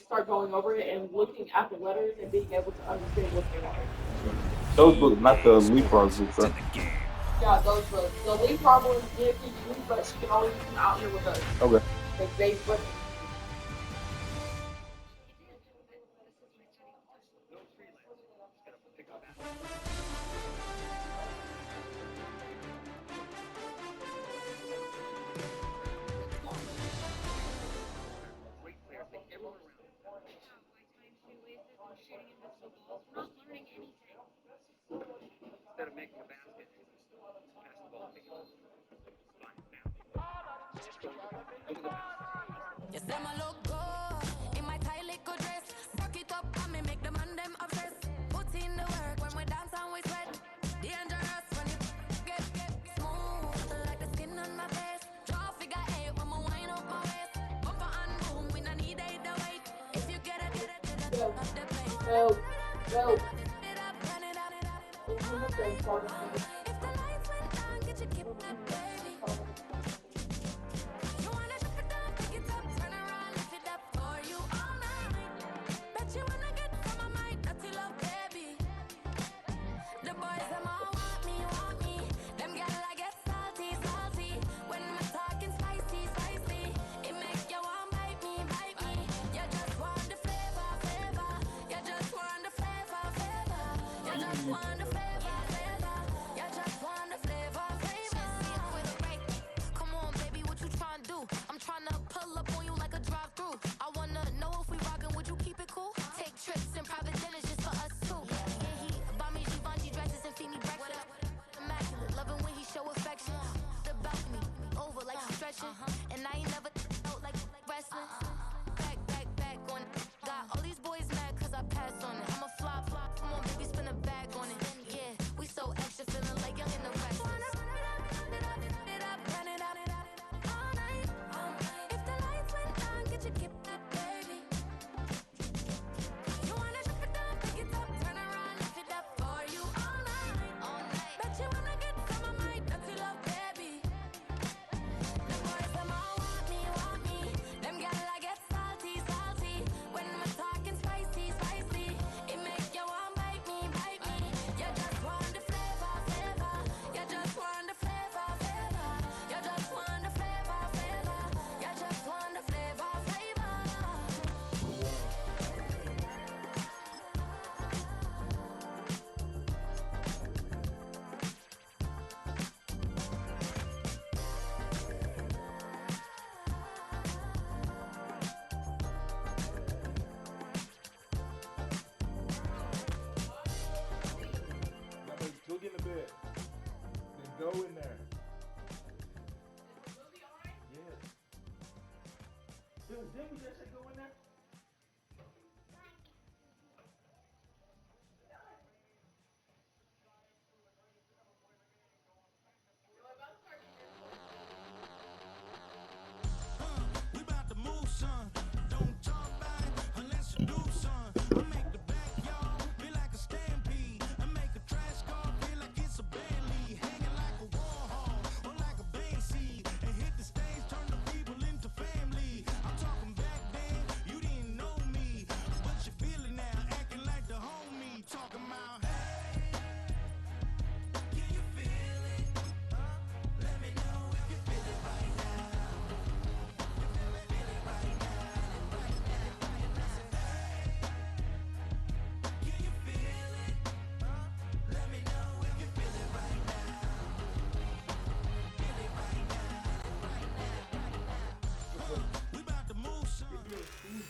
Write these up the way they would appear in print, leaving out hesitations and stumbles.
start going over it and looking at the letters and being able to understand what they are. Those books, not the EA leapfrog Sports books, to right? the game. Yeah, those books. The leapfrog one, Gia can use, but she can only use them out here with us Okay. because they let me. You say my look good in my tight little dress. Rock it up and me make the man them obsessed. Put in the work when we dance and we sweat. Dangerous when you get smooth like the skin on my face. Draw figure eight when we wind up my waist. Bumper and boom, we no need either wait. If you get it, Go, not the place. go, go. It up, run it on it on it. It's in the same part of me. If the lights went down, get your keep that baby. You wanna drop it down, pick it up, turn around, lift it up for you all night. Bet you wanna get from my mind, dirty love, baby. The boys them all want me, want me. Them gal I get salty, salty. When we're talking spicy, spicy, it make you want bite me, bite me. You just want the flavor, flavor. You just want the flavor, flavor. You just want the flavor, flavor. You just want the flavor, flavor. See it with a break. Come on, baby, what you tryna do? I'm tryna pull up on you like a drive-through. I wanna know if we rockin', would you keep it cool? Take trips and private dinners just for us two. Yeah, he buy me Givenchy dresses and feed me breakfast. Immaculate, loving when he show affection. The balcony, over like stretching. And I ain't never out like wrestling. Back on it. Got all these boys mad cause I passed on it. I'm a flop, come on baby, spin a bag on it. Yeah, we so extra, feeling like young and the restless. All night. If the lights went down, get your keep that baby. You wanna drop it down, pick it up, turn around, lift it up for you all night. Bet you wanna get some of my dirty love, baby. The boys them all want me, want me. Them gal I get salty, salty. When we're talking spicy, spicy, it make you want bite me, bite me. You just want the flavor, flavor. You just want the flavor, flavor. You just want the flavor, flavor. You just want the flavor, flavor. Go get in the bed. Then go in there. Yes. Didn't we just say go in there? We about to move, son. Don't talk about it unless you do, son. I make the backyard feel like a stampede. I make a trash car feel like it's a Bentley. Hanging like a war hall or like a bank seed. And hit the stage, turn the people into family. I'm talking back then, you didn't know me. But you feel it now, acting like the homie. Talking about, hey, can you feel it? Let me know if you feel it right now.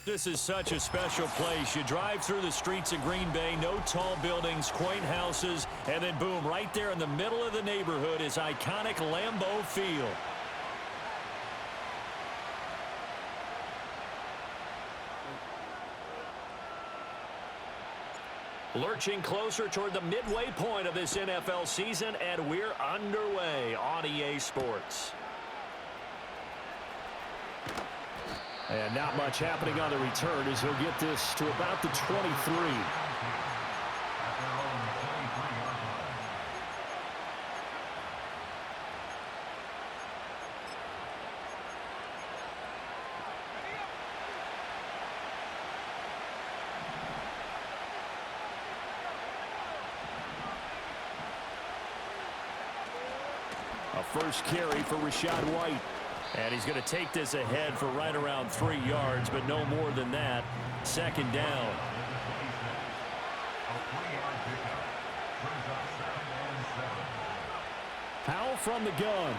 This is such a special place. You drive through the streets of Green Bay, no tall buildings, quaint houses, and then boom, right there in the middle of the neighborhood is iconic Lambeau Field. Lurching closer toward the midway point of this NFL season, and we're underway on EA Sports. And not much happening on the return as he'll get this to about the 23. A first carry for Rachaad White. And he's going to take this ahead for right around 3 yards, but no more than that. Second down. Powell from the gun.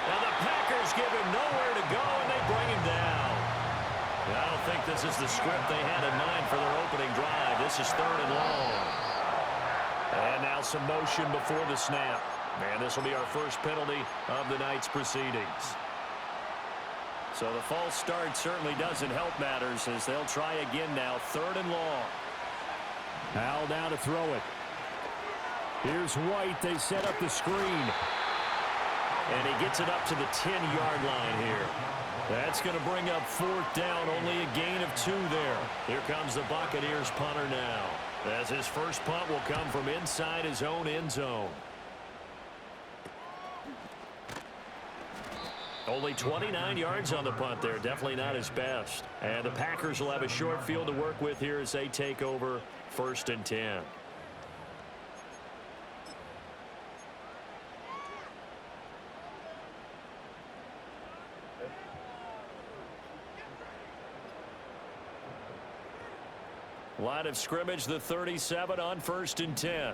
Now the Packers give him nowhere to go, and they bring him down. I don't think this is the script they had in mind for their opening drive. This is 3rd and long. And now some motion before the snap. And this will be our first penalty of the night's proceedings. So the false start certainly doesn't help matters as they'll try again now. 3rd and long. Powell now to throw it. Here's White. They set up the screen. And he gets it up to the 10-yard line here. That's going to bring up 4th down. Only a gain of 2 there. Here comes the Buccaneers punter now, as his first punt will come from inside his own end zone. Only 29 yards on the punt there. Definitely not his best. And the Packers will have a short field to work with here as they take over 1st and 10. Line of scrimmage, the 37 on 1st and 10.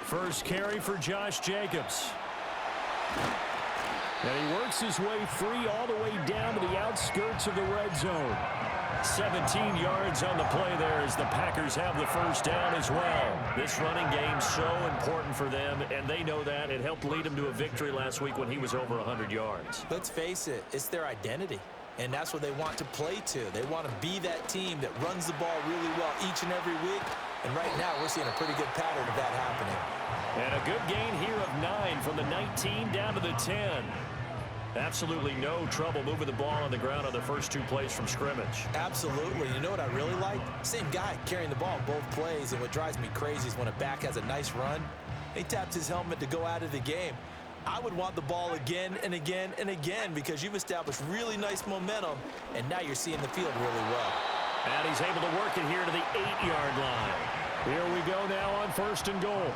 First carry for Josh Jacobs. And he works his way free all the way down to the outskirts of the red zone. 17 yards on the play there as the Packers have the first down as well. This running game so important for them, and they know that. It helped lead them to a victory last week when he was over 100 yards. Let's face it, it's their identity, and that's what they want to play to. They want to be that team that runs the ball really well each and every week, and right now we're seeing a pretty good pattern of that happening. And a good gain here of 9 from the 19 down to the 10. Absolutely no trouble moving the ball on the ground on the first 2 plays from scrimmage. Absolutely. You know what I really like? Same guy carrying the ball both plays, and what drives me crazy is when a back has a nice run, he taps his helmet to go out of the game. I would want the ball again and again and again because you've established really nice momentum, and now you're seeing the field really well. And he's able to work it here to the 8-yard line. Here we go now on 1st and goal.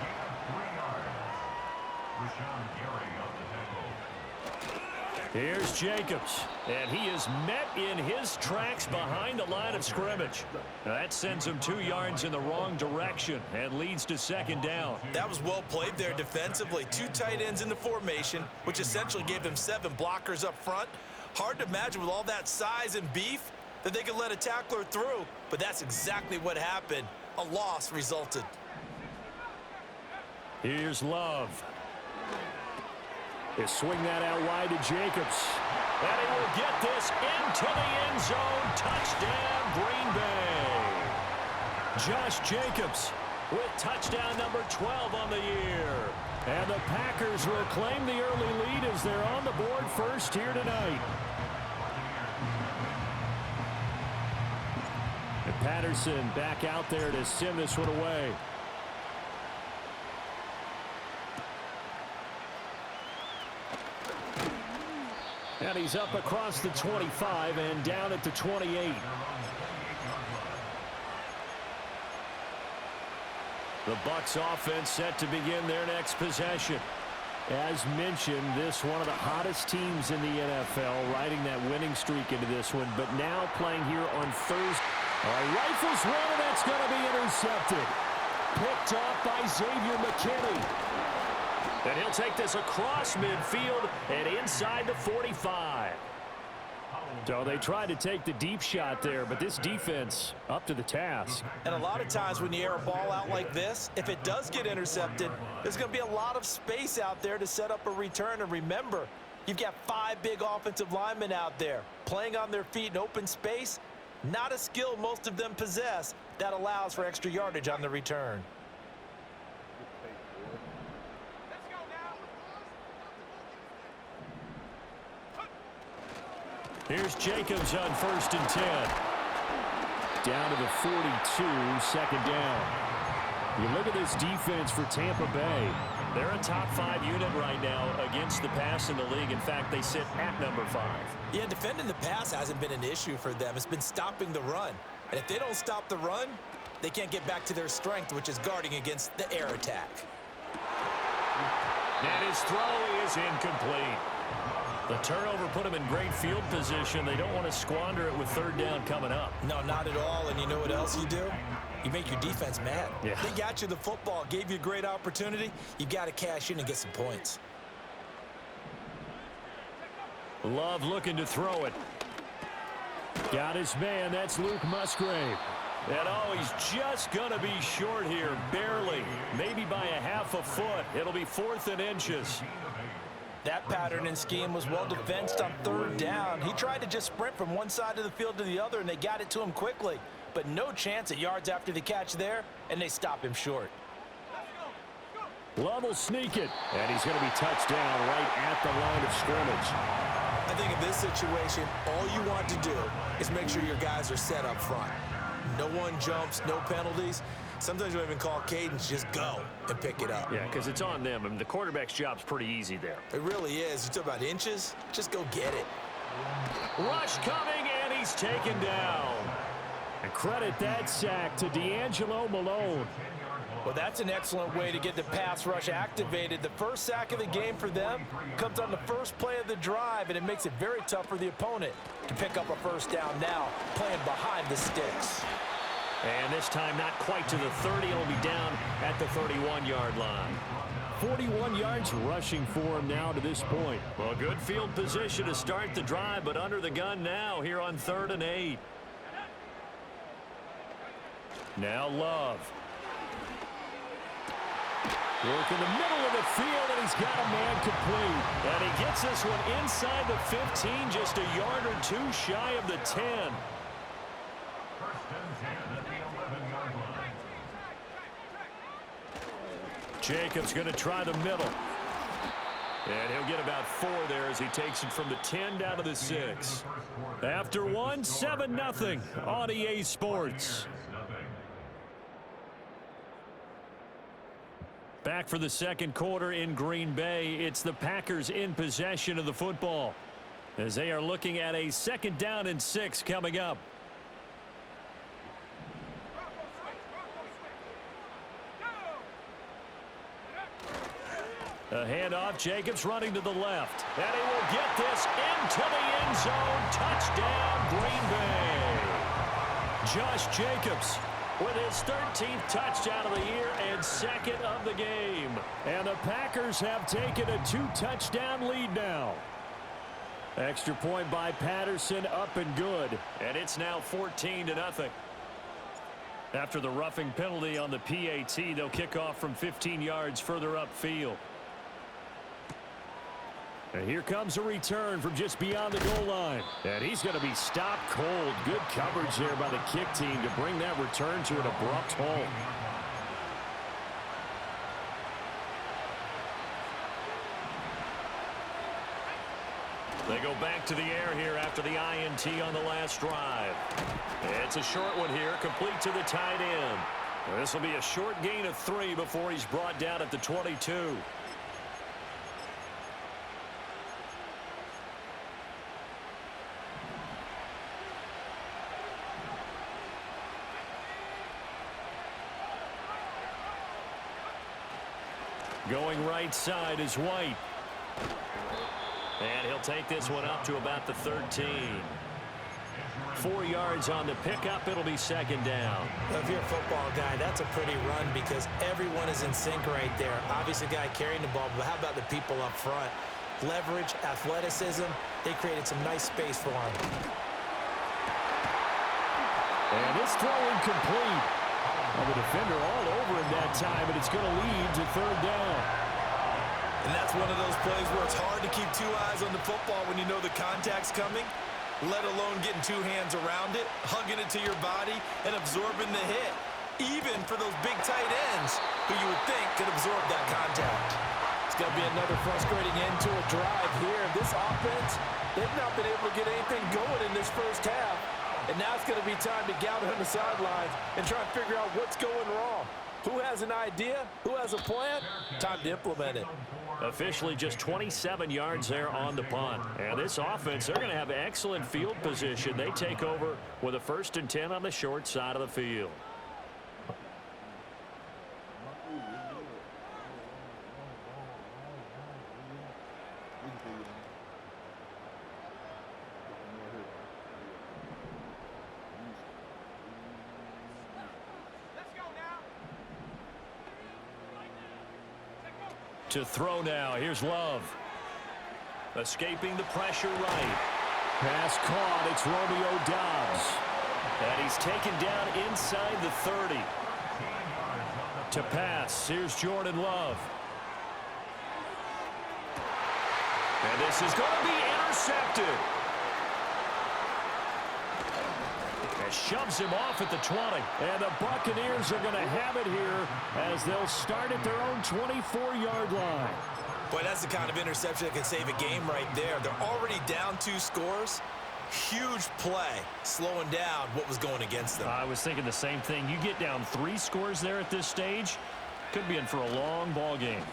Here's Jacobs, and he is met in his tracks behind the line of scrimmage. Now that sends him 2 yards in the wrong direction and leads to 2nd down. That was well played there defensively. 2 tight ends in the formation, which essentially gave them 7 blockers up front. Hard to imagine with all that size and beef that they could let a tackler through, but that's exactly what happened. A loss resulted. Here's Love. He'll swing that out wide to Jacobs. And he will get this into the end zone. Touchdown, Green Bay. Josh Jacobs with touchdown number 12 on the year. And the Packers will claim the early lead as they're on the board first here tonight. And Patterson back out there to send this one away. And he's up across the 25 and down at the 28. The Bucs offense set to begin their next possession. As mentioned, this one of the hottest teams in the NFL, riding that winning streak into this one, but now playing here on Thursday. Rifles one, and that's going to be intercepted. Picked off by Xavier McKinney. And he'll take this across midfield and inside the 45. So they tried to take the deep shot there, but this defense up to the task. And a lot of times when you air a ball out like this, if it does get intercepted, there's going to be a lot of space out there to set up a return. And remember, you've got 5 big offensive linemen out there playing on their feet in open space. Not a skill most of them possess that allows for extra yardage on the return. Here's Jacobs on 1st and 10. Down to the 42, 2nd down. You look at this defense for Tampa Bay. They're a top 5 unit right now against the pass in the league. In fact, they sit at number 5. Yeah, defending the pass hasn't been an issue for them. It's been stopping the run. And if they don't stop the run, they can't get back to their strength, which is guarding against the air attack. And his throw is incomplete. The turnover put him in great field position. They don't want to squander it with third down coming up. No, not at all. And you know what else you do? You make your defense mad. Yeah. They got you the football, gave you a great opportunity. You got to cash in and get some points. Love looking to throw it. Got his man. That's Luke Musgrave. And oh, he's just going to be short here, barely. Maybe by a half a foot. It'll be 4th and inches. That pattern and scheme was well defensed on third down. He tried to just sprint from one side of the field to the other, and they got it to him quickly. But no chance at yards after the catch there, and they stop him short. Love will sneak it, and he's going to be touched down right at the line of scrimmage. I think in this situation, all you want to do is make sure your guys are set up front. No one jumps, no penalties. Sometimes you don't even call cadence, just go and pick it up. Yeah, because it's on them. I mean, the quarterback's job's pretty easy there. It really is. You talk about inches, just go get it. Rush coming, and he's taken down. And credit that sack to D'Angelo Malone. Well, that's an excellent way to get the pass rush activated. The first sack of the game for them comes on the first play of the drive, and it makes it very tough for the opponent to pick up a first down now, playing behind the sticks. And this time not quite to the 30. It'll be down at the 31-yard line. 41 yards rushing for him now to this point. Well, good field position to start the drive, but under the gun now here on 3rd and 8. Now Love. Work in the middle of the field, and he's got a man complete. And he gets this one inside the 15, just a yard or two shy of the 10. Jacobs going to try the middle. And he'll get about 4 there as he takes it from the 10 down to the 6. After one, 7-0 on EA Sports. Back for the second quarter in Green Bay. It's the Packers in possession of the football as they are looking at a 2nd down and 6 coming up. A handoff. Jacobs running to the left. And he will get this into the end zone. Touchdown, Green Bay. Josh Jacobs with his 13th touchdown of the year and 2nd of the game. And the Packers have taken a 2-touchdown lead now. Extra point by Patterson, up and good. And it's now 14-0. After the roughing penalty on the PAT, they'll kick off from 15 yards further upfield. And here comes a return from just beyond the goal line. And he's going to be stopped cold. Good coverage there by the kick team to bring that return to an abrupt halt. They go back to the air here after the INT on the last drive. It's a short one here, complete to the tight end. This will be a short gain of 3 before he's brought down at the 22. Going right side is White. And he'll take this one up to about the 13. 4 yards on the pickup. It'll be 2nd down. If you're a football guy, that's a pretty run because everyone is in sync right there. Obviously, the guy carrying the ball, but how about the people up front? Leverage, athleticism, they created some nice space for him. And this throw incomplete. Well, the defender all over him that time, and it's going to lead to 3rd down. And that's one of those plays where it's hard to keep 2 eyes on the football when you know the contact's coming, let alone getting 2 hands around it, hugging it to your body, and absorbing the hit, even for those big tight ends who you would think could absorb that contact. It's going to be another frustrating end to a drive here. This offense, they've not been able to get anything going in this first half. And now it's going to be time to gather on the sidelines and try and figure out what's going wrong. Who has an idea? Who has a plan? Time to implement it. Officially just 27 yards there on the punt. And this offense, they're going to have excellent field position. They take over with a 1st and 10 on the short side of the field. To throw now. Here's Love. Escaping the pressure right. Pass caught. It's Romeo Doubs. And he's taken down inside the 30. To pass. Here's Jordan Love. And this is going to be intercepted. And shoves him off at the 20. And the Buccaneers are going to have it here as they'll start at their own 24-yard line. Boy, that's the kind of interception that can save a game right there. They're already down 2 scores. Huge play, slowing down what was going against them. I was thinking the same thing. You get down 3 scores there at this stage, could be in for a long ball game.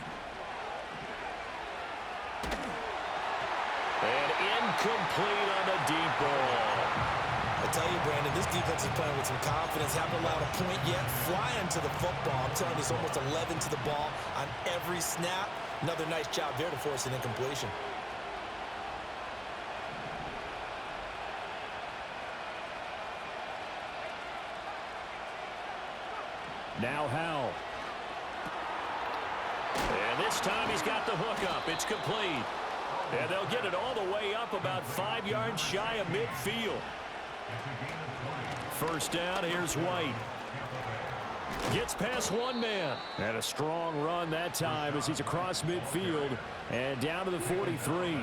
And incomplete on the deep ball. I tell you, Brandon, this defense is playing with some confidence. Haven't allowed a point yet. Flying to the football. I'm telling you, it's almost 11 to the ball on every snap. Another nice job there to force an incompletion. Now Howell. And this time he's got the hook up. It's complete. And they'll get it all the way up about 5 yards shy of midfield. 1st down, here's White. Gets past 1 man. And a strong run that time as he's across midfield and down to the 43.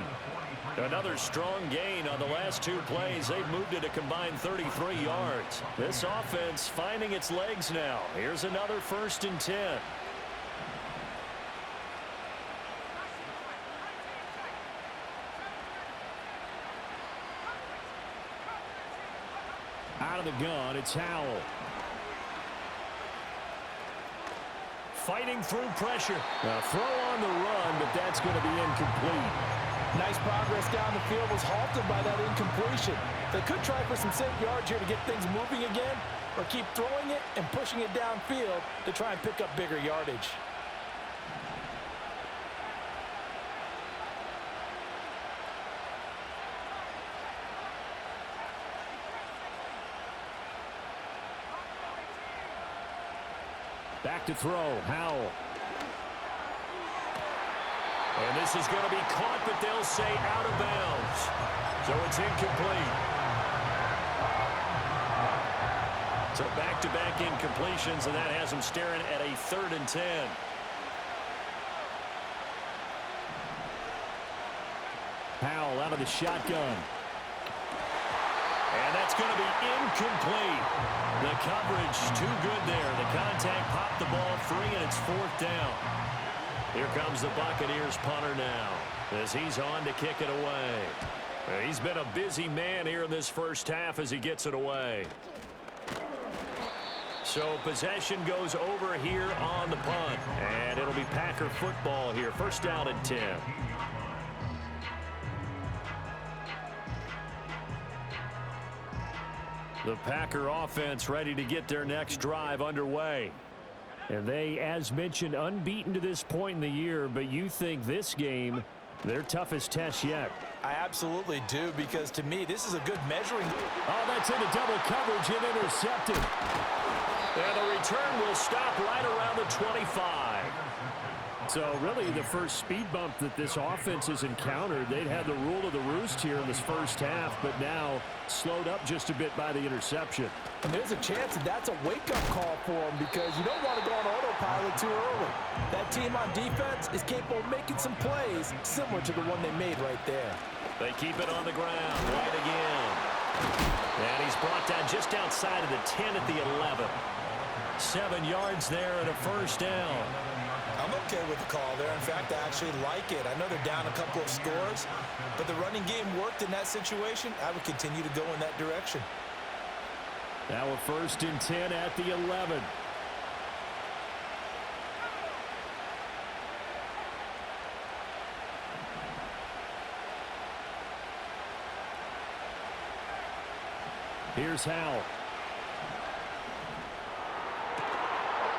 Another strong gain on the last 2 plays. They've moved it a combined 33 yards. This offense finding its legs now. Here's another 1st and 10. Out of the gun, it's Howell. Fighting through pressure. A throw on the run, but that's going to be incomplete. Nice progress down the field, was halted by that incompletion. They could try for some safe yards here to get things moving again, or keep throwing it and pushing it downfield to try and pick up bigger yardage. Back to throw, Howell. And this is going to be caught, but they'll say out of bounds. So it's incomplete. So back-to-back incompletions, and that has them staring at a 3rd and 10. Howell out of the shotgun. And that's going to be incomplete. The coverage too good there. The contact popped the ball free, and it's 4th down. Here comes the Buccaneers punter now as he's on to kick it away. He's been a busy man here in this 1st half as he gets it away. So possession goes over here on the punt, and it'll be Packer football here. 1st down and 10. The Packer offense ready to get their next drive underway. And they, as mentioned, unbeaten to this point in the year, but you think this game, their toughest test yet. I absolutely do, because to me, this is a good measuring. Oh, that's into double coverage and intercepted. And the return will stop right around the 25. So really the first speed bump that this offense has encountered. They'd had the rule of the roost here in this 1st half, but now slowed up just a bit by the interception. And there's a chance that that's a wake-up call for them, because you don't want to go on autopilot too early. That team on defense is capable of making some plays similar to the one they made right there. They keep it on the ground. Right again. And he's brought down just outside of the 10 at the 11. 7 yards there and a 1st down. I'm okay with the call there. In fact, I actually like it. I know they're down a couple of scores, but the running game worked in that situation. I would continue to go in that direction. Now a 1st and 10 at the 11. Here's Howell.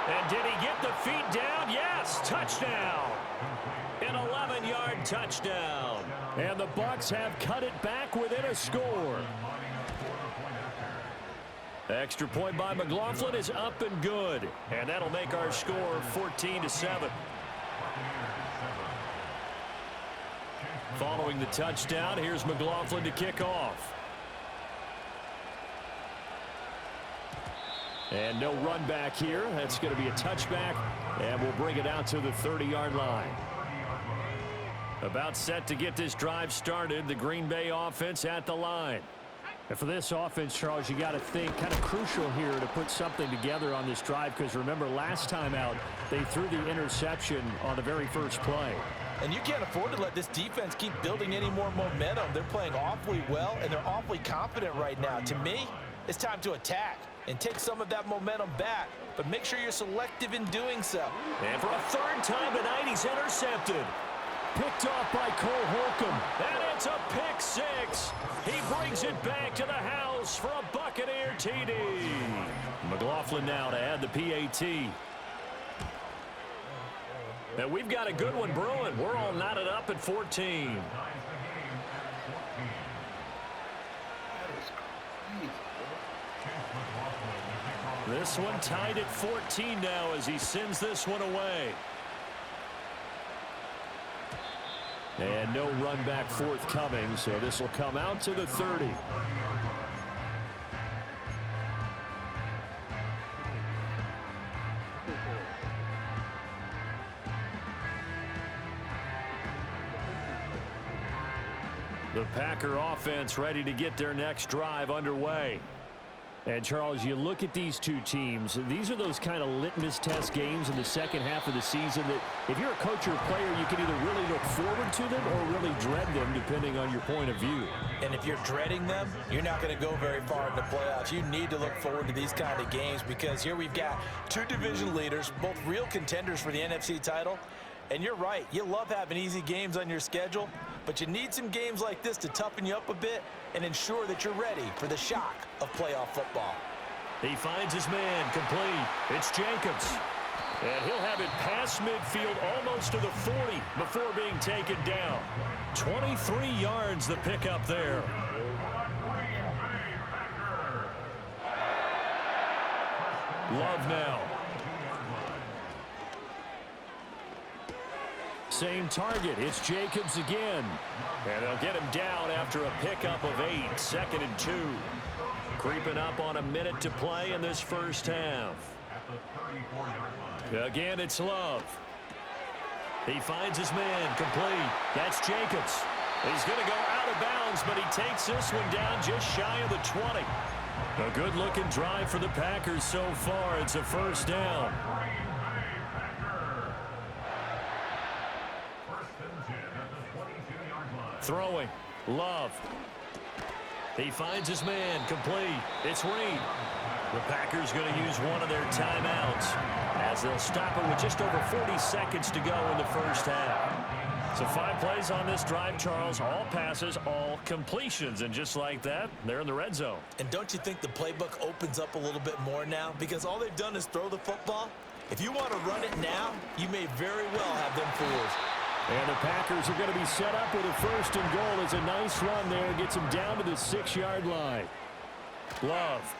And did he get the feet down? Yes, touchdown. An 11-yard touchdown. And the Bucs have cut it back within a score. Extra point by McLaughlin is up and good. And that'll make our score 14-7. Following the touchdown, here's McLaughlin to kick off. And no run back here. That's going to be a touchback, and we'll bring it out to the 30-yard line. About set to get this drive started. The Green Bay offense at the line. And for this offense, Charles, you got to think kind of crucial here to put something together on this drive, because remember last time out they threw the interception on the very first play. And you can't afford to let this defense keep building any more momentum. They're playing awfully well, and they're awfully confident right now. To me, it's time to attack and take some of that momentum back, but make sure you're selective in doing so. And for a third time tonight, he's intercepted. Picked off by Cole Holcomb, and it's a pick six. He brings it back to the house for a Buccaneer TD. McLaughlin now to add the PAT. And we've got a good one brewing. We're all knotted up at 14. This one tied at 14 now as he sends this one away. And no run back forthcoming, so this will come out to the 30. The Packer offense ready to get their next drive underway. And, Charles, you look at these two teams, these are those kind of litmus test games in the second half of the season that if you're a coach or a player, you can either really look forward to them or really dread them, depending on your point of view. And if you're dreading them, you're not going to go very far in the playoffs. You need to look forward to these kind of games, because here we've got two division leaders, both real contenders for the NFC title. And you're right, you love having easy games on your schedule, but you need some games like this to toughen you up a bit and ensure that you're ready for the shock of playoff football. He finds his man complete. It's Jacobs. And he'll have it past midfield almost to the 40 before being taken down. 23 yards the pickup there. Love now. Same target. It's Jacobs again. And they'll get him down after a pickup of 8. 2nd and 2. Creeping up on a minute to play in this first half. Again, it's Love. He finds his man complete. That's Jacobs. He's going to go out of bounds, but he takes this one down just shy of the 20. A good-looking drive for the Packers so far. It's a first down. Throwing. Love. He finds his man complete. It's Reed. The Packers going to use one of their timeouts as they'll stop it with just over 40 seconds to go in the first half. So 5 plays on this drive, Charles. All passes, all completions. And just like that, they're in the red zone. And don't you think the playbook opens up a little bit more now? Because all they've done is throw the football. If you want to run it now, you may very well have them fools. And the Packers are going to be set up with a 1st and goal as a nice run there. Gets him down to the 6-yard line. Love.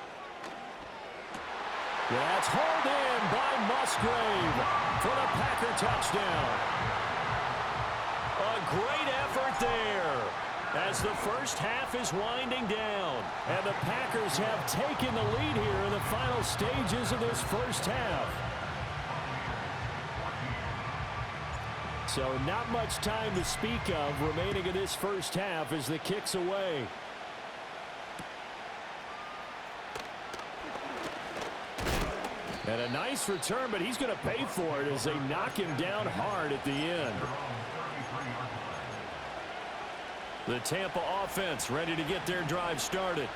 That's hauled in by Musgrave for the Packer touchdown. A great effort there as the first half is winding down. And the Packers have taken the lead here in the final stages of this first half. So not much time to speak of remaining in this first half as the kick's away. And a nice return, but he's going to pay for it as they knock him down hard at the end. The Tampa offense ready to get their drive started.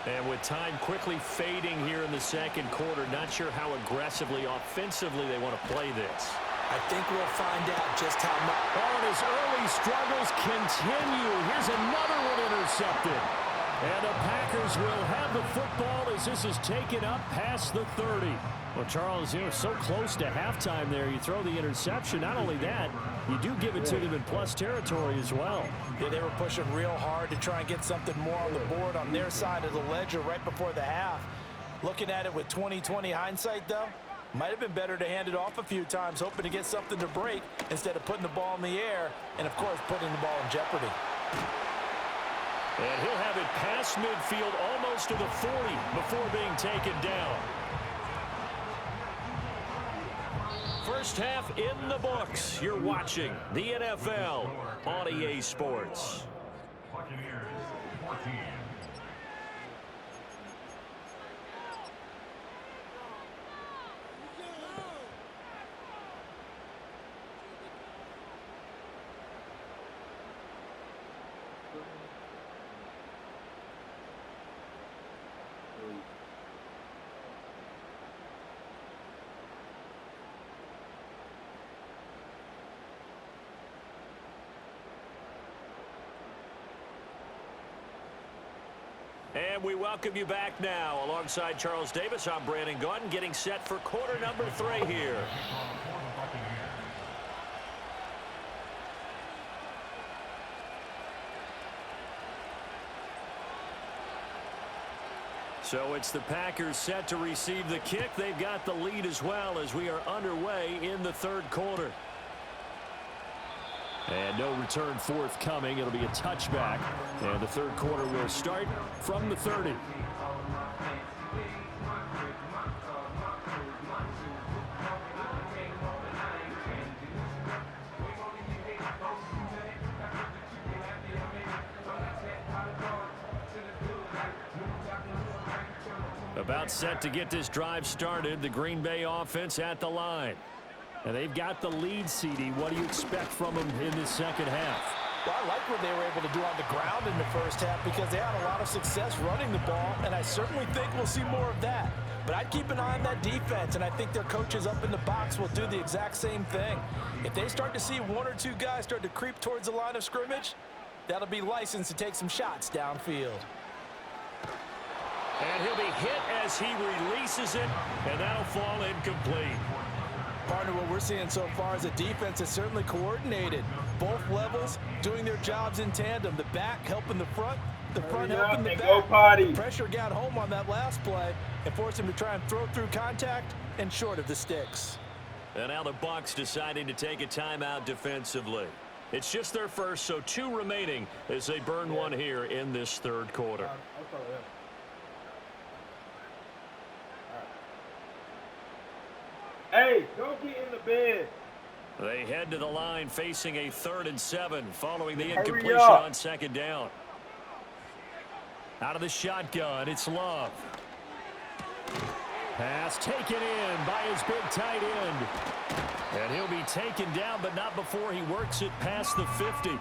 And with time quickly fading here in the second quarter, not sure how aggressively, offensively they want to play this. I think we'll find out just how much. Oh, and his early struggles continue. Here's another one intercepted. And the Packers will have the football as this is taken up past the 30. Well, Charles, you know, so close to halftime there. You throw the interception. Not only that, you do give it to them in plus territory as well. Yeah, they were pushing real hard to try and get something more on the board on their side of the ledger right before the half. Looking at it with 20/20 hindsight, though, might have been better to hand it off a few times, hoping to get something to break instead of putting the ball in the air and, of course, putting the ball in jeopardy. And he'll have it past midfield almost to the 40 before being taken down. First half in the books. You're watching the NFL on EA Sports. And we welcome you back now. Alongside Charles Davis, I'm Brandon Gaudin, getting set for quarter number 3 here. So it's the Packers set to receive the kick. They've got the lead as well as we are underway in the third quarter. And no return forthcoming. It'll be a touchback. And the third quarter will start from the 30. About set to get this drive started. The Green Bay offense at the line. And they've got the lead, CD. What do you expect from them in the second half? Well, I like what they were able to do on the ground in the first half because they had a lot of success running the ball, and I certainly think we'll see more of that. But I'd keep an eye on that defense, and I think their coaches up in the box will do the exact same thing. If they start to see one or two guys start to creep towards the line of scrimmage, that'll be licensed to take some shots downfield. And he'll be hit as he releases it, and that'll fall incomplete. Partner, what we're seeing so far is a defense that's certainly coordinated. Both levels doing their jobs in tandem. The back helping the front helping the back. The pressure got home on that last play and forced him to try and throw through contact and short of the sticks. And now the Bucs deciding to take a timeout defensively. It's just their first, so 2 remaining as they burn one here in this third quarter. Hey, don't get in the bed. They head to the line facing a 3rd and 7 following the incompletion on second down. Out of the shotgun, it's Love. Pass taken in by his big tight end. And he'll be taken down, but not before he works it past the 50.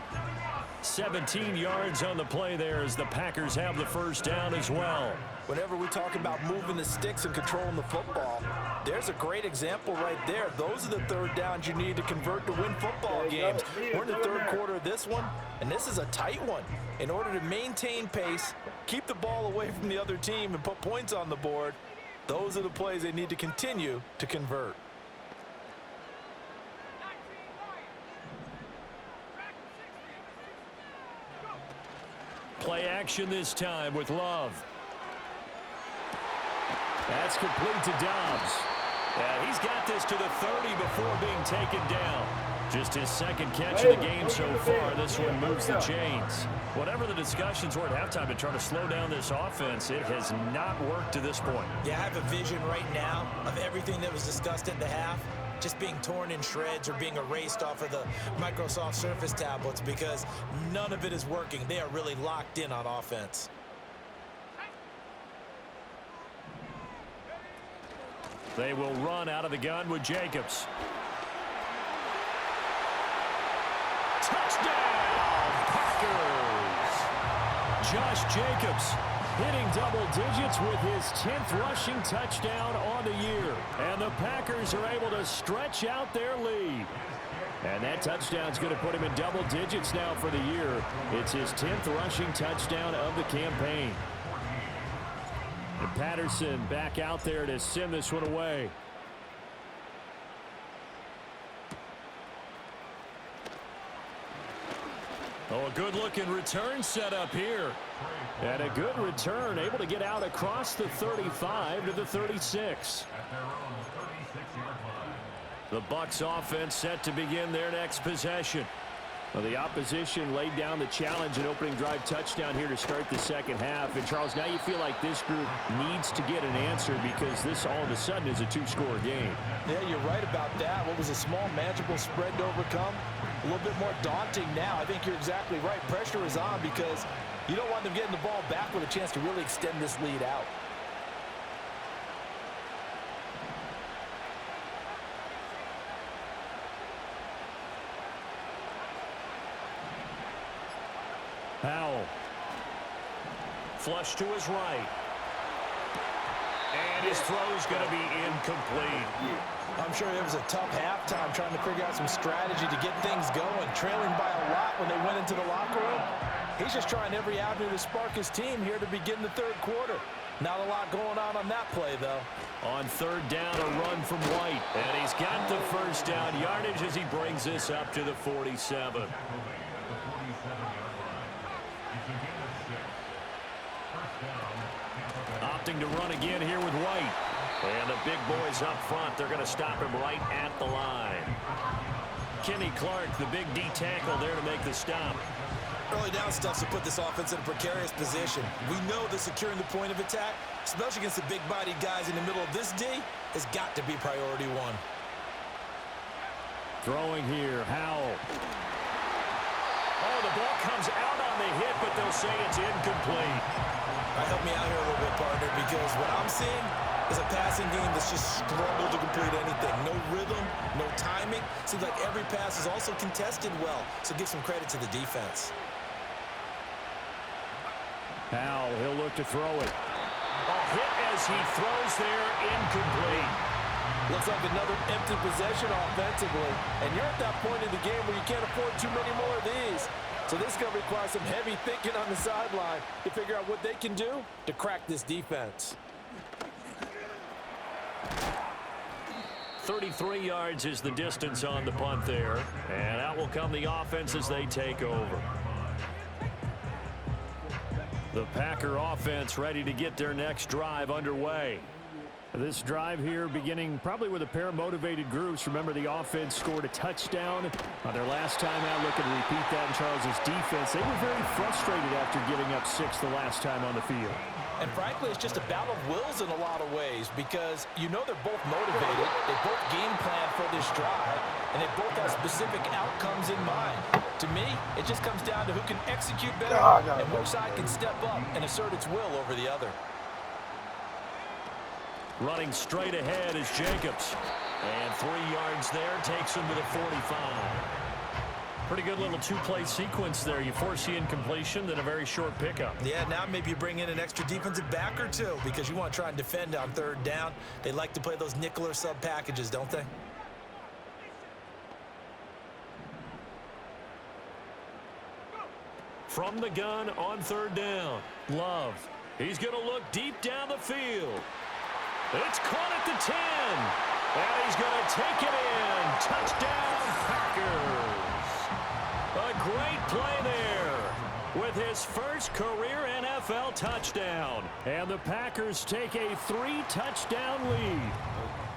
17 yards on the play there as the Packers have the first down as well. Whenever we talk about moving the sticks and controlling the football, there's a great example right there. Those are the third downs you need to convert to win football games. We're in the third quarter of this one, and this is a tight one. In order to maintain pace, keep the ball away from the other team, and put points on the board, those are the plays they need to continue to convert. Play action this time with Love. That's complete to Dobbs. And he's got this to the 30 before being taken down. Just his second catch of the game so far. This one moves the chains. Whatever the discussions were at halftime to try to slow down this offense, it has not worked to this point. Yeah, I have a vision right now of everything that was discussed at the half just being torn in shreds or being erased off of the Microsoft Surface tablets because none of it is working. They are really locked in on offense. They will run out of the gun with Jacobs. Touchdown, Packers! Josh Jacobs hitting double digits with his 10th rushing touchdown on the year. And the Packers are able to stretch out their lead. And that touchdown's going to put him in double digits now for the year. It's his 10th rushing touchdown of the campaign. And Patterson back out there to send this one away. Oh, a good-looking return set up here. And a good return, able to get out across the 35 to the 36. The Bucs offense set to begin their next possession. Well, the opposition laid down the challenge and opening drive touchdown here to start the second half. And, Charles, now you feel like this group needs to get an answer because this all of a sudden is a two-score game. Yeah, you're right about that. What was a small, manageable spread to overcome? A little bit more daunting now. I think you're exactly right. Pressure is on because you don't want them getting the ball back with a chance to really extend this lead out. Powell. Flush to his right. And his throw's going to be incomplete. I'm sure it was a tough halftime trying to figure out some strategy to get things going, trailing by a lot when they went into the locker room. He's just trying every avenue to spark his team here to begin the third quarter. Not a lot going on that play, though. On third down, a run from White. And he's got the first down yardage as he brings this up to the 47. Opting to run again here with White. And the big boys up front, they're going to stop him right at the line. Kenny Clark, the big D tackle there to make the stop. Early down stuff to put this offense in a precarious position. We know that securing the point of attack, especially against the big-bodied guys in the middle of this D, has got to be priority one. Throwing here, Howell. Oh, the ball comes out on the hit, but they'll say it's incomplete. Help me out here a little bit, partner, because what I'm seeing is a passing game that's just struggled to complete anything. No rhythm, no timing. Seems like every pass is also contested well, so give some credit to the defense. Powell, he'll look to throw it. A hit as he throws there, incomplete. Looks like another empty possession offensively, and you're at that point in the game where you can't afford too many more of these. So this is going to require some heavy thinking on the sideline to figure out what they can do to crack this defense. 33 yards is the distance on the punt there. And out will come the offense as they take over. The Packer offense ready to get their next drive underway. This drive here beginning probably with a pair of motivated groups. Remember, the offense scored a touchdown on their last time out. Looking to repeat that in Charles's defense. They were very frustrated after giving up 6 the last time on the field. And frankly, it's just a battle of wills in a lot of ways because you know they're both motivated. They both game plan for this drive, and they both have specific outcomes in mind. To me, it just comes down to who can execute better and which side can step up and assert its will over the other. Running straight ahead is Jacobs. And 3 yards there takes him to the 45. Pretty good little two-play sequence there. You force the incompletion, then a very short pickup. Yeah, now maybe you bring in an extra defensive back or two because you want to try and defend on third down. They like to play those nickel or sub packages, don't they? From the gun on third down, Love. He's going to look deep down the field. It's caught at the 10. And he's going to take it in. Touchdown, Packers. A great play there with his first career NFL touchdown. And the Packers take a 3-touchdown lead.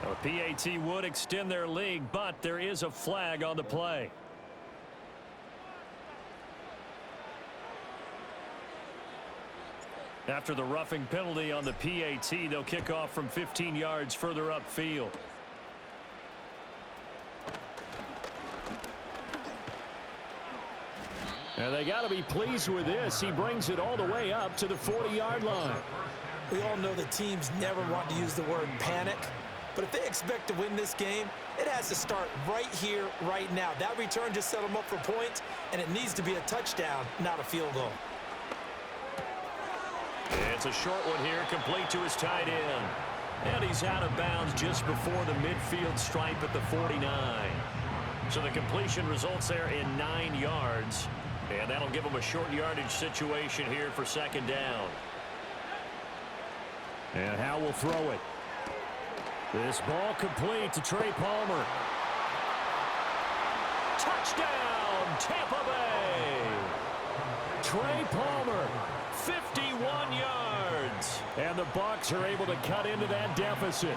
The PAT would extend their lead, but there is a flag on the play. After the roughing penalty on the PAT, they'll kick off from 15 yards further upfield. And they got to be pleased with this. He brings it all the way up to the 40-yard line. We all know that teams never want to use the word panic, but if they expect to win this game, it has to start right here, right now. That return just set them up for points, and it needs to be a touchdown, not a field goal. It's a short one here, complete to his tight end. And he's out of bounds just before the midfield stripe at the 49. So the completion results there in 9 yards. And that'll give them a short yardage situation here for 2nd down. And Howe will throw it. This ball complete to Trey Palmer. Touchdown, Tampa Bay. Trey Palmer, 51 yards. And the Bucs are able to cut into that deficit.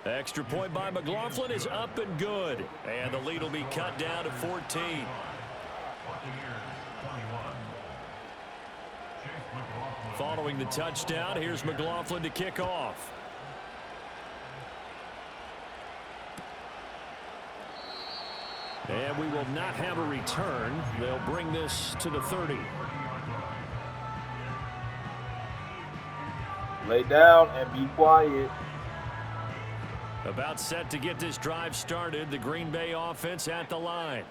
Extra point by McLaughlin is up and good. And the lead will be cut down to 14. Following the touchdown, here's McLaughlin to kick off. And we will not have a return. They'll bring this to the 30. Lay down and be quiet. About set to get this drive started, the Green Bay offense at the line.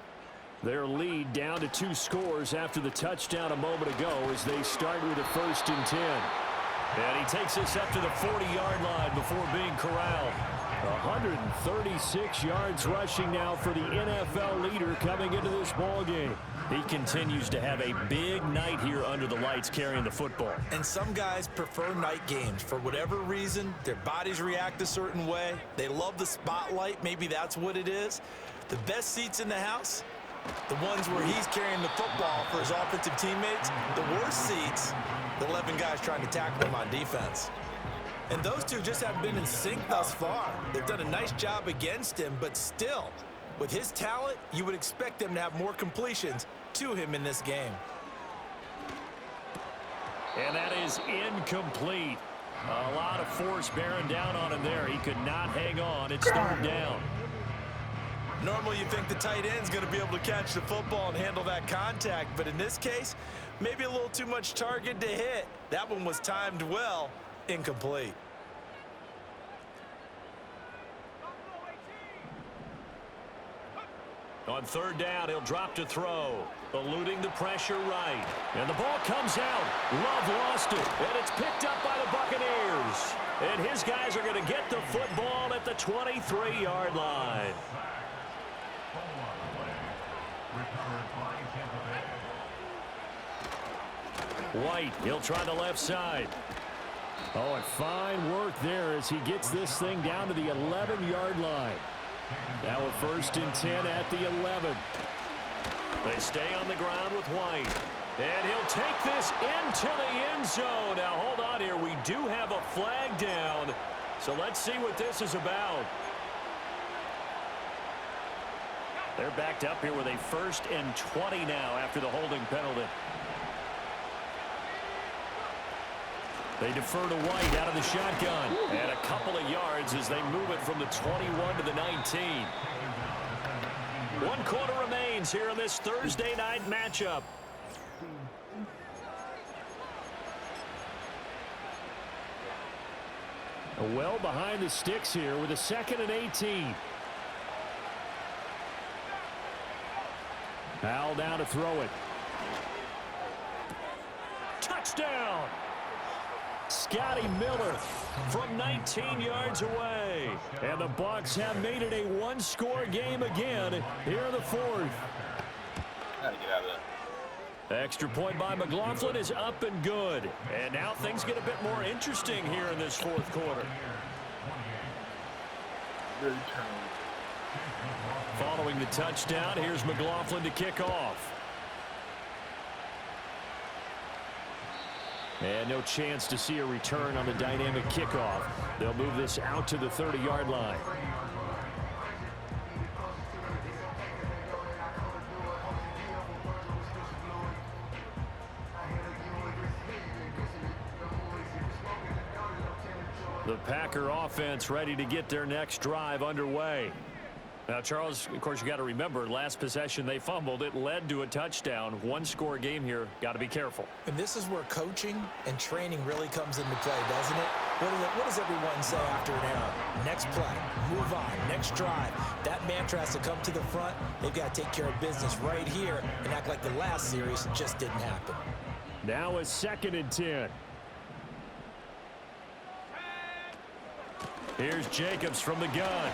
Their lead down to 2 scores after the touchdown a moment ago as they start with a 1st and 10. And he takes this up to the 40-yard line before being corralled. 136 yards rushing now for the NFL leader coming into this ball game. He continues to have a big night here under the lights carrying the football. And some guys prefer night games. For whatever reason, their bodies react a certain way. They love the spotlight. Maybe that's what it is. The best seats in the house, the ones where he's carrying the football for his offensive teammates. The worst seats, the 11 guys trying to tackle him on defense. And those two just haven't been in sync thus far. They've done a nice job against him, but still, with his talent, you would expect them to have more completions to him in this game. And that is incomplete. A lot of force bearing down on him there. He could not hang on. It's 3rd down. Normally you think the tight end's going to be able to catch the football and handle that contact, but in this case, maybe a little too much target to hit. That one was timed well. Incomplete. On 3rd down, he'll drop to throw. Eluding the pressure right. And the ball comes out. Love lost it. And it's picked up by the Buccaneers. And his guys are going to get the football at the 23-yard line. White, he'll try the left side. Oh, and fine work there as he gets this thing down to the 11-yard line. Now a 1st and 10 at the 11. They stay on the ground with White. And he'll take this into the end zone. Now, hold on here. We do have a flag down. So let's see what this is about. They're backed up here with a 1st and 20 now after the holding penalty. They defer to White out of the shotgun. And a couple of yards as they move it from the 21 to the 19. 1 quarter remains here in this Thursday night matchup. Well behind the sticks here with a 2nd and 18. Howell down to throw it. Touchdown! Scotty Miller from 19 yards away. And the Bucs have made it a 1-score game again here in the 4th. Gotta get out of there. Extra point by McLaughlin is up and good. And now things get a bit more interesting here in this 4th quarter. Following the touchdown, here's McLaughlin to kick off. And no chance to see a return on the dynamic kickoff. They'll move this out to the 30-yard line. The Packer offense ready to get their next drive underway. Now, Charles, of course, you got to remember, last possession they fumbled. It led to a touchdown. 1-score game here. Got to be careful. And this is where coaching and training really comes into play, doesn't it? What does everyone say after an error? Next play, move on, next drive. That mantra has to come to the front. They've got to take care of business right here and act like the last series just didn't happen. Now a 2nd and 10. Here's Jacobs from the gun.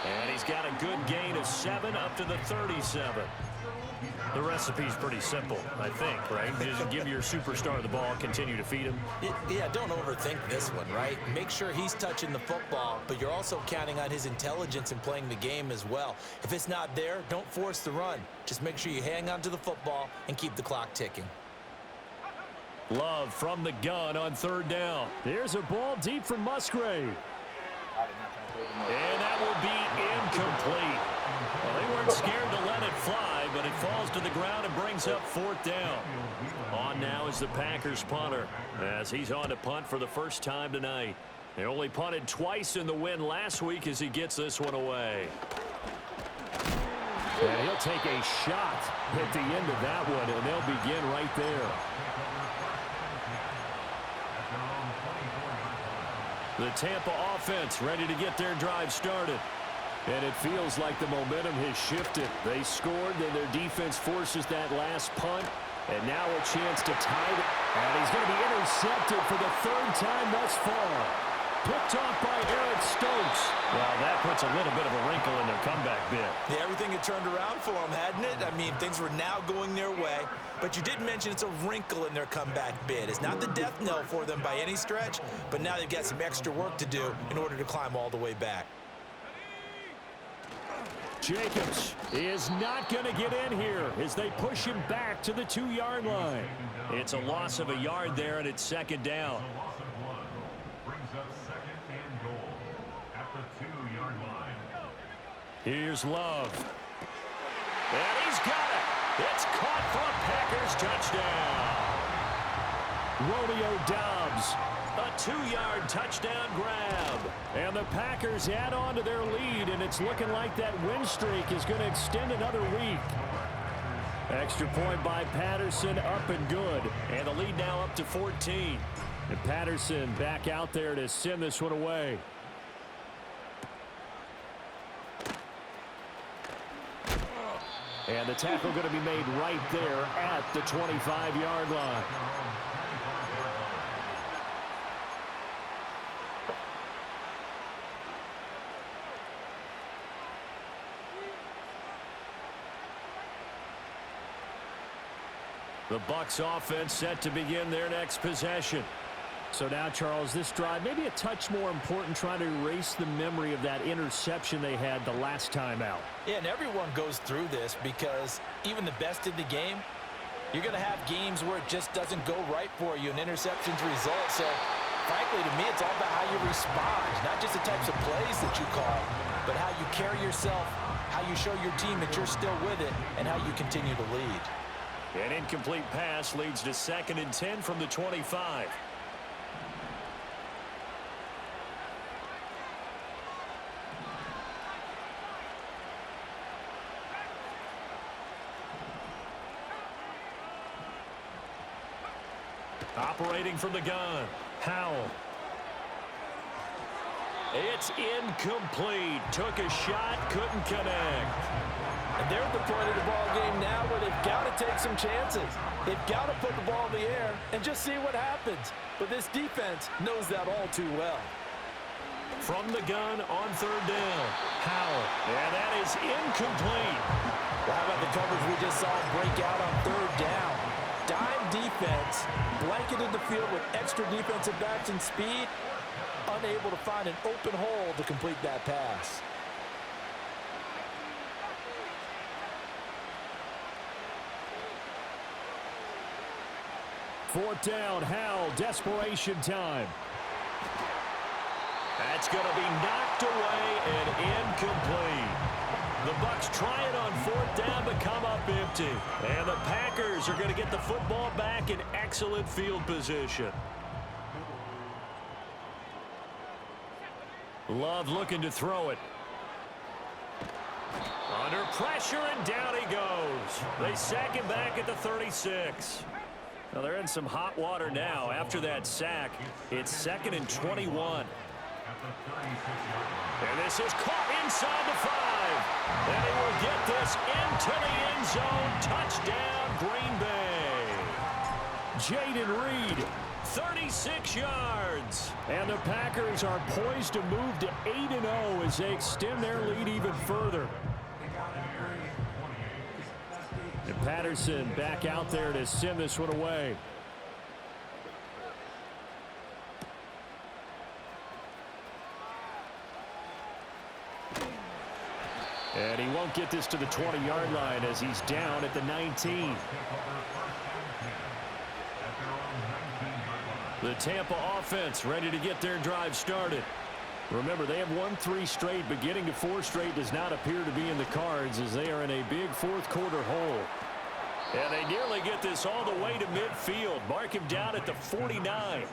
And he's got a good gain of 7 up to the 37. The recipe's pretty simple, I think, right? Just give your superstar the ball, continue to feed him. Yeah, don't overthink this one, right? Make sure he's touching the football, but you're also counting on his intelligence in playing the game as well. If it's not there, don't force the run. Just make sure you hang on to the football and keep the clock ticking. Love from the gun on 3rd down. There's a ball deep from Musgrave. And that will be incomplete. Well, they weren't scared to let it fly, but it falls to the ground and brings up 4th down. On now is the Packers punter, as he's on to punt for the first time tonight. They only punted twice in the win last week as he gets this one away. And he'll take a shot at the end of that one, and they'll begin right there. The Tampa offense ready to get their drive started. And it feels like the momentum has shifted. They scored, then their defense forces that last punt. And now a chance to tie it. And he's going to be intercepted for the 3rd time thus far. Picked off by Eric Stokes. Well, that puts a little bit of a wrinkle in their comeback bid. Yeah, everything had turned around for them, hadn't it? I mean, things were now going their way. But you did mention it's a wrinkle in their comeback bid. It's not the death knell for them by any stretch, but now they've got some extra work to do in order to climb all the way back. Jacobs is not going to get in here as they push him back to the 2-yard line. It's a loss of a yard there, and it's 2nd down. Here's Love. And he's got it. It's caught for a Packers touchdown. Romeo Doubs. A 2-yard touchdown grab. And the Packers add on to their lead, and it's looking like that win streak is going to extend another week. Extra point by Patterson, up and good. And the lead now up to 14. And Patterson back out there to send this one away. And the tackle going to be made right there at the 25-yard line. The Bucs offense set to begin their next possession. So now, Charles, this drive maybe a touch more important, trying to erase the memory of that interception they had the last time out. Yeah, and everyone goes through this because even the best in the game, you're going to have games where it just doesn't go right for you, and interceptions result. So, frankly, to me, it's all about how you respond, not just the types of plays that you call, but how you carry yourself, how you show your team that you're still with it, and how you continue to lead. An incomplete pass leads to 2nd and 10 from the 25. Operating from the gun, Howell. It's incomplete. Took a shot, couldn't connect. And they're at the point of the ball game now where they've got to take some chances. They've got to put the ball in the air and just see what happens. But this defense knows that all too well. From the gun on 3rd down, Howell. And that is incomplete. Well, how about the coverage we just saw break out on 3rd down? Dime defense, blanketed the field with extra defensive backs and speed, unable to find an open hole to complete that pass. Fourth down, Howell, desperation time. That's going to be knocked away and incomplete. The Bucs try it on 4th down but come up empty. And the Packers are going to get the football back in excellent field position. Love looking to throw it. Under pressure, and down he goes. They sack him back at the 36. Well, they're in some hot water now. After that sack, it's 2nd and 21. And this is caught inside the 5. And he will get this into the end zone. Touchdown, Green Bay. Jayden Reed 36 yards. And the Packers are poised to move to 8-0 as they extend their lead even further. And Patterson back out there to send this one away. And he won't get this to the 20-yard line as he's down at the 19. The Tampa offense ready to get their drive started. Remember, they have won 3 straight, but getting to 4 straight does not appear to be in the cards as they are in a big fourth-quarter hole. And they nearly get this all the way to midfield. Mark him down at the 49.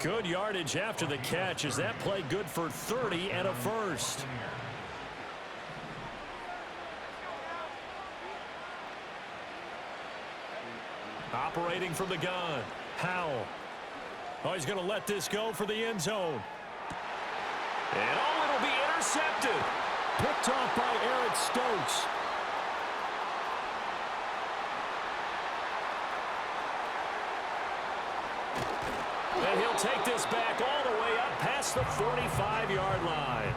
Good yardage after the catch. Is that play good for 30 and a first? Operating from the gun, Howell. Oh, he's going to let this go for the end zone. And oh, it'll be intercepted. Picked off by Eric Stokes. And he'll take this back all the way up past the 45-yard line.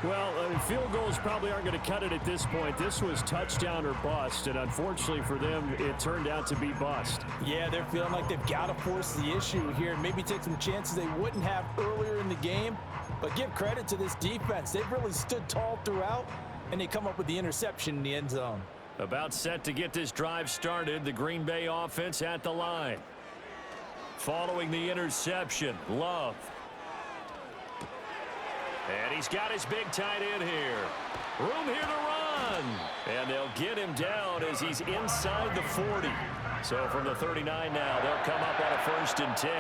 Well, field goals probably aren't going to cut it at this point. This was touchdown or bust, and unfortunately for them, it turned out to be bust. Yeah, they're feeling like they've got to force the issue here and maybe take some chances they wouldn't have earlier in the game. But give credit to this defense. They've really stood tall throughout, and they come up with the interception in the end zone. About set to get this drive started, the Green Bay offense at the line. Following the interception, Love. And he's got his big tight end here. Room here to run. And they'll get him down as he's inside the 40. So from the 39 now, they'll come up on a 1st and 10.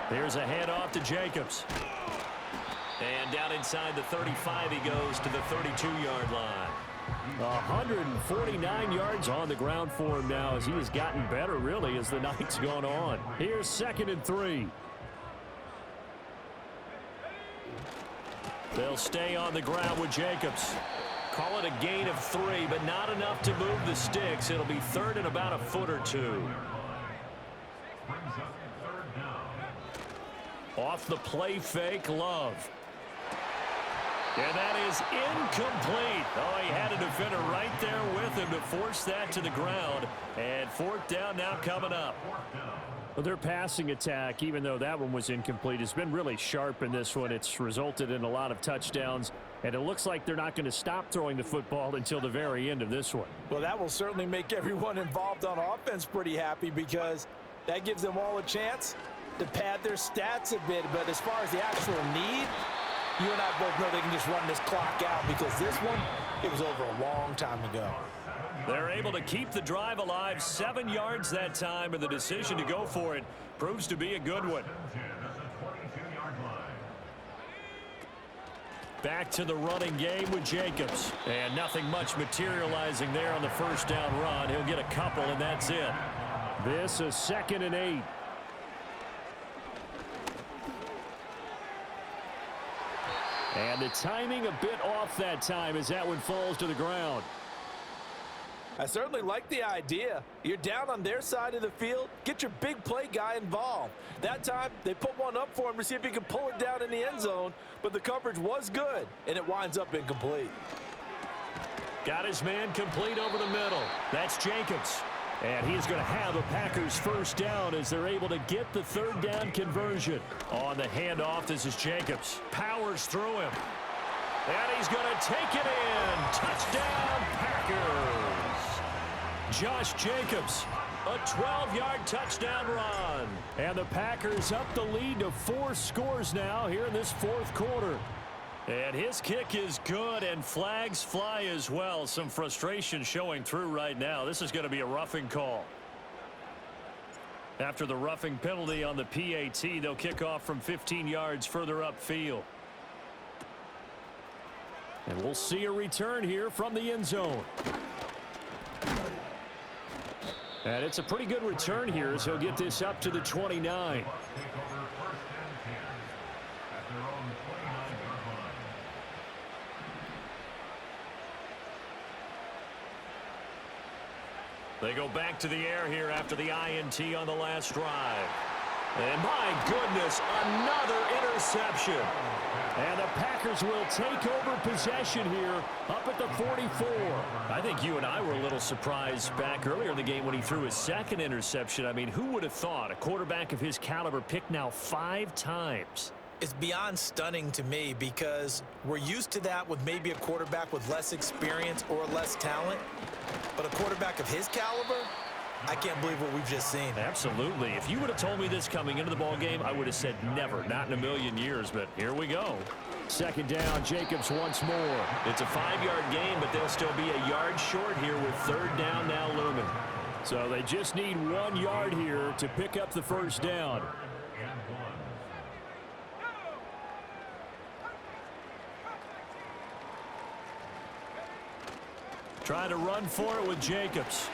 Here's a handoff to Jacobs. And down inside the 35 he goes to the 32-yard line. 149 yards on the ground for him now as he has gotten better, really, as the night's gone on. Here's 2nd and 3. They'll stay on the ground with Jacobs. Call it a gain of 3, but not enough to move the sticks. It'll be 3rd and about a foot or 2. Off the play fake, Love. And that is incomplete. Oh, he had a defender right there with him to force that to the ground. And 4th down now coming up. Well, their passing attack, even though that one was incomplete, has been really sharp in this one. It's resulted in a lot of touchdowns, and it looks like they're not going to stop throwing the football until the very end of this one. Well, that will certainly make everyone involved on offense pretty happy because that gives them all a chance to pad their stats a bit. But as far as the actual need, you and I both know they can just run this clock out because this one, it was over a long time ago. They're able to keep the drive alive, 7 yards that time, and the decision to go for it proves to be a good one. Back to the running game with Jacobs. And nothing much materializing there on the 1st down run. He'll get a couple, and that's it. This is 2nd and 8. And the timing a bit off that time as that one falls to the ground. I certainly like the idea. You're down on their side of the field. Get your big play guy involved. That time, they put one up for him to see if he can pull it down in the end zone, but the coverage was good, and it winds up incomplete. Got his man complete over the middle. That's Jacobs. And he's going to have a Packers 1st down as they're able to get the 3rd down conversion. On the handoff, this is Jacobs. Powers through him. And he's going to take it in. Touchdown, Packers. Josh Jacobs, a 12-yard touchdown run. And the Packers up the lead to 4 scores now here in this 4th quarter. And his kick is good, and flags fly as well. Some frustration showing through right now. This is going to be a roughing call. After the roughing penalty on the PAT, they'll kick off from 15 yards further upfield. And we'll see a return here from the end zone. And it's a pretty good return here as he'll get this up to the 29. They go back to the air here after the INT on the last drive. And my goodness, another interception. And the Packers will take over possession here up at the 44. I think you and I were a little surprised back earlier in the game when he threw his second interception. I mean, who would have thought a quarterback of his caliber picked now 5 times? It's beyond stunning to me because we're used to that with maybe a quarterback with less experience or less talent. But a quarterback of his caliber, I can't believe what we've just seen. Absolutely. If you would have told me this coming into the ball game, I would have said never, not in a million years, but here we go. Second down, Jacobs once more. It's a 5-yard gain, but they'll still be a yard short here with third down now looming. So they just need 1 yard here to pick up the first down. Trying to run for it with Jacobs.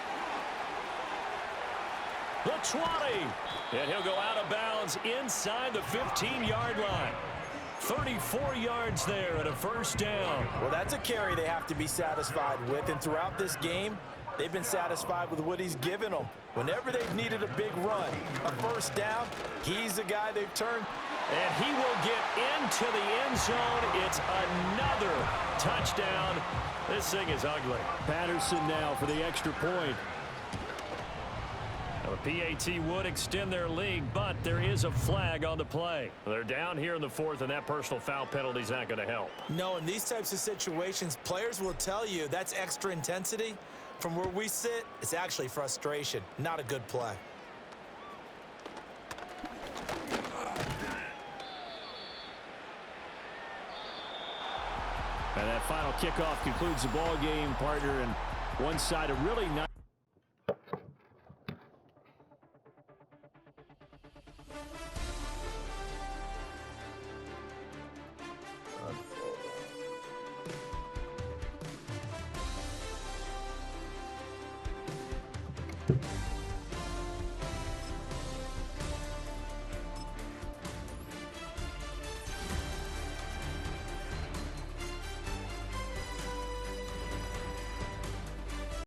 The 20. And he'll go out of bounds inside the 15-yard line. 34 yards there and a first down. Well, that's a carry they have to be satisfied with. And throughout this game, they've been satisfied with what he's given them. Whenever they've needed a big run, a first down, he's the guy they've turned. And he will get into the end zone. It's another touchdown. This thing is ugly. Patterson now for the extra point. Now, the PAT would extend their lead, but there is a flag on the play. They're down here in the 4th, and that personal foul penalty is not going to help. No, in these types of situations, players will tell you that's extra intensity. From where we sit, it's actually frustration, not a good play. And that final kickoff concludes the ball game, partner, and one side of really nice.